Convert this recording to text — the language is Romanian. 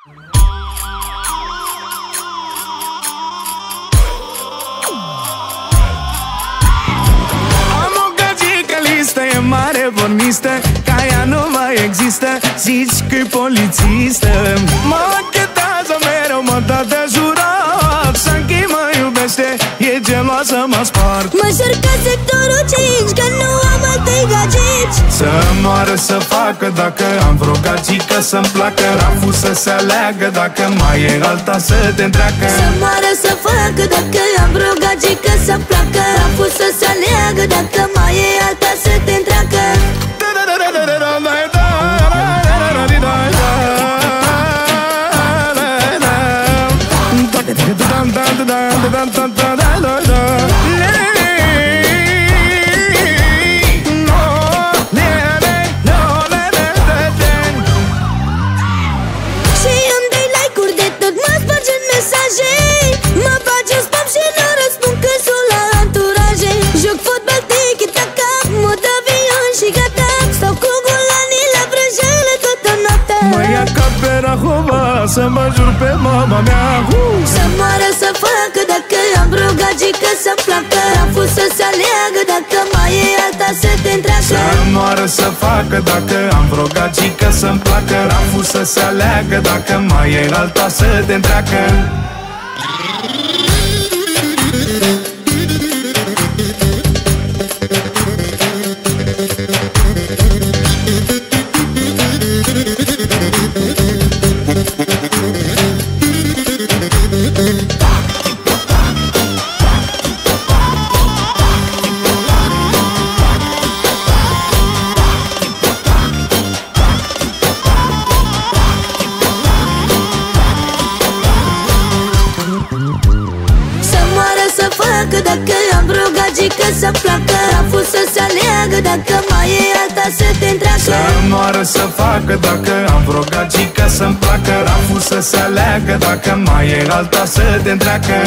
Am o gagică listă, e mare pornistă, ca ea nu mai există, zici că-i polițistă. Mă închetează mereu, mă dă de jurat, Sanchi mă iubește, e geloasă, mă spart. Mă cercă sectorul 5, că nu am altei gagici. Să moară să facă dacă am vreo gagică să-mi placă, raful să se aleagă dacă mai e alta să te întreacă. Să moară să facă dacă am vreo gagică să-mi placă, raful să se aleagă dacă mai e alta să te întreacă. Și unde-i like-uri de tot mă spargi în mesaje, mă bagi în spam și nu răspund când sunt la anturaje. Joc fotbal, tiki-taka, mod avion și gata, stau cu golanii la vrăjele toată noaptea. Mă ia ca pe Rahova să mă jur pe mama mea. Să moară să facă dacă am vreo gagică să-mi placă, raful să se aleagă dacă mai e alta să te întreacă. Să moară să facă dacă am vreo gagică să-mi placă, raful să se aleagă dacă mai e alta să te întreacă. Să moară să facă dacă am vreo gagică să-mi placă, raful să se aleagă dacă mai e alta să te întreacă. Să moară să facă dacă am vreo gagică să-mi placă, raful să se aleagă dacă mai e alta să te întreacă.